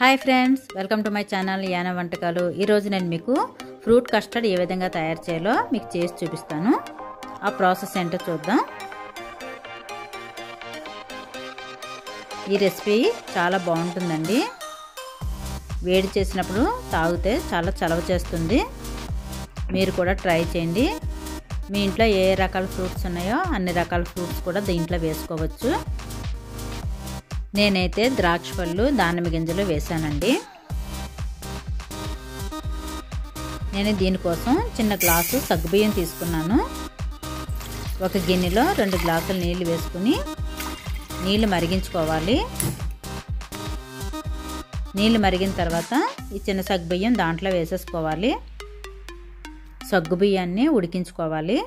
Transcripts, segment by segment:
Hi friends, welcome to my channel Yana వంటకాలు. ఈరోజు నేను మీకు ఫ్రూట్ కస్టర్డ్ ఏ విధంగా తయారు చేయాలో మీకు చేసి చూపిస్తాను. ఆ ప్రాసెస్ ఏంటో చూద్దాం. ఈ రెసిపీ చాలా బాగుంటుందండి. వేడి చేసినప్పుడు తాగితే చాలా చలవ చేస్తుంది. మీరు కూడా ట్రై చేయండి. మీ ఇంట్లో ఏ రకాల ఫ్రూట్స్ ఉన్నాయో అన్ని రకాల ఫ్రూట్స్ కూడా దీంట్లో వేసుకోవచ్చు. నేనైతే ద్రాక్ష పళ్ళు, దానిమ్మ గింజలు వేసానండి. నేను దీనికోసం చిన్న గ్లాసు సగ్గుబియ్యం తీసుకున్నాను. ఒక గిన్నెలో 2 గ్లాసులు నీళ్లు వేసుకుని నీళ్లు మరిగించుకోవాలి. నీళ్లు మరిగిన తర్వాత ఈ చిన్న సగ్గుబియ్యం దాంట్లో వేసేసుకోవాలి. సగ్గుబియ్యాన్ని ఉడికించుకోవాలి.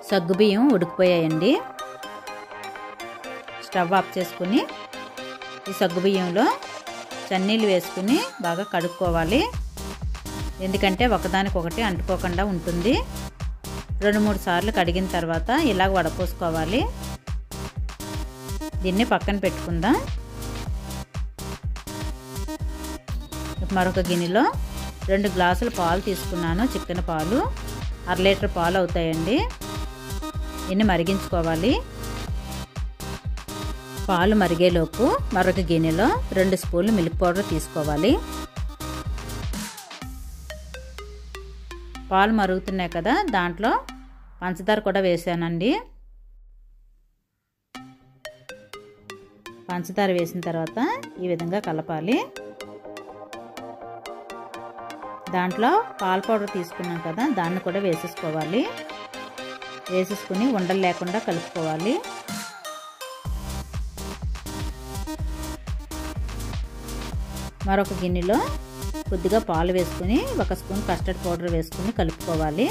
సగ్గుబియ్యం ఉడికిపోయాయండి. స్టవ్ ఆఫ్ చేసుకుని ఈ సగ్గుబియ్యంలో చన్నీళ్ళు వేసుకుని బాగా కడుక్కోవాలి. ఎందుకంటే ఒకదానికొకటి అంటుకోకుండా ఉంటుంది. 2-3 సార్లు కడిగిన తర్వాత ఇలాగ వడపోసుకోవాలి. దీన్ని పక్కన పెట్టుకుందాం. మరొక గిన్నెలో 2 గ్లాసుల పాలు తీసుకున్నాను. చిక్కన పాలు 1/2 లీటర్ పాలు అవుతాయండి. దీన్ని మరిగించుకోవాలి. పాలు మరిగేలోపు మరొక గిన్నెలో 2 స్పూన్లు మిల్క్ పౌడర్ తీసుకోవాలి. పాలు మరుగుతున్నాయి కదా, దాంట్లో పంచదార కూడా వేసానండి. పంచదార వేసిన తర్వాత ఈ విధంగా కలపాలి. దాంట్లో పాల పౌడర్ తీసుకున్నాం కదా, దాన్ని కూడా వేసేసుకోవాలి. వేసేసుకుని ఉండలు లేకుండా కలుపుకోవాలి. మరొక గిన్నెలో కొద్దిగా పాలు వేసుకుని 1 స్పూన్ కస్టర్డ్ పౌడర్ వేసుకుని కలుపుకోవాలి.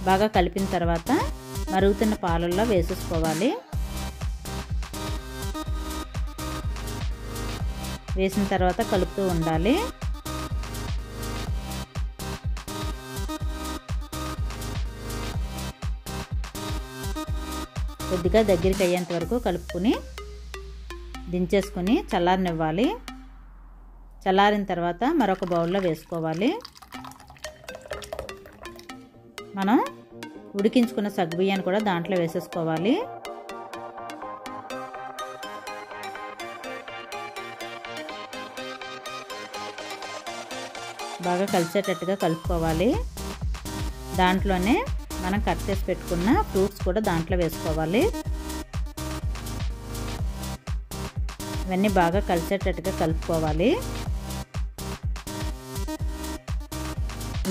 బాగా కలిపిన తర్వాత మరుగుతున్న పాలల్లో వేసేసుకోవాలి. వేసిన తర్వాత కలుపుతూ ఉండాలి. కొద్దిగా దగ్గరికి అయ్యేంత వరకు కలుపుకుని దించేసుకుని చల్లారనివ్వాలి. చల్లారిన తర్వాత మరొక బౌల్లో వేసుకోవాలి. మనం ఉడికించుకున్న సగ్గుబియ్యాన్ని కూడా దాంట్లో వేసేసుకోవాలి. బాగా కలిసేటట్టుగా కలుపుకోవాలి. దాంట్లోనే మనం కట్ చేసి పెట్టుకున్న ఫ్రూట్స్ కూడా దాంట్లో వేసుకోవాలి. ఇవన్నీ బాగా కలిసేటట్టుగా కలుపుకోవాలి.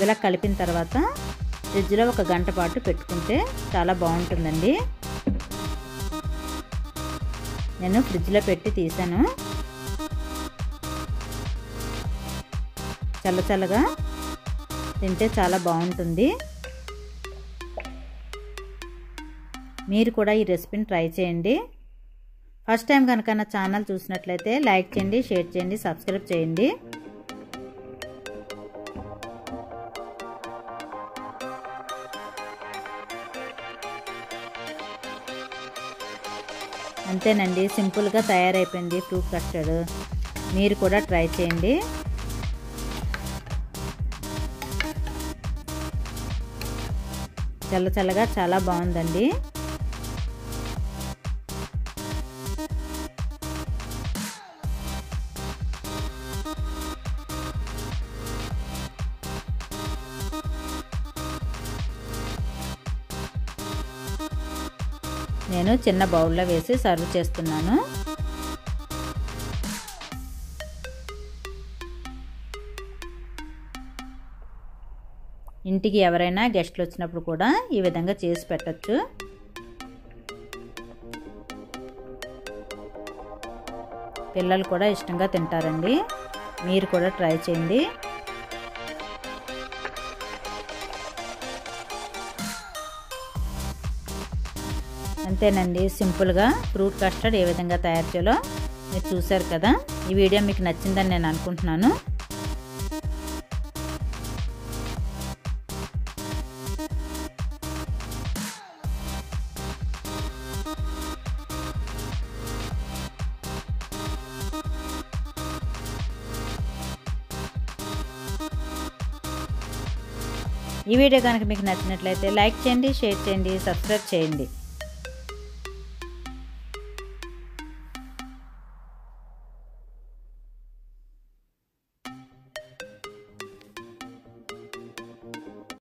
ఇలా కలిపిన తర్వాత ఫ్రిడ్జ్లో 1 గంట పాటు పెట్టుకుంటే చాలా బాగుంటుందండి. నేను ఫ్రిడ్జ్లో పెట్టి తీసాను. చల్లచల్లగా తింటే చాలా బాగుంటుంది. మీరు కూడా ఈ రెసిపీని ట్రై చేయండి. ఫస్ట్ టైం కనుక నా ఛానల్ చూసినట్లయితే లైక్ చేయండి, షేర్ చేయండి, సబ్స్క్రైబ్ చేయండి. అంతేనండి, సింపుల్గా తయారైపోయింది ఫ్రూట్ కస్టర్డ్. మీరు కూడా ట్రై చేయండి. చల్లచల్లగా చాలా బాగుందండి. నేను చిన్న బౌల్లో వేసి సర్వ్ చేస్తున్నాను. ఇంటికి ఎవరైనా గెస్ట్లు వచ్చినప్పుడు కూడా ఈ విధంగా చేసి పెట్టచ్చు. పిల్లలు కూడా ఇష్టంగా తింటారండి. మీరు కూడా ట్రై చేయండి. అంతేనండి, సింపుల్గా ఫ్రూట్ కస్టర్డ్ ఏ విధంగా తయారు చేయాలో మీరు చూశారు కదా. ఈ వీడియో మీకు నచ్చిందని నేను అనుకుంటున్నాను. ఈ వీడియో కనుక మీకు నచ్చినట్లయితే లైక్ చేయండి, షేర్ చేయండి, సబ్స్క్రైబ్ చేయండి.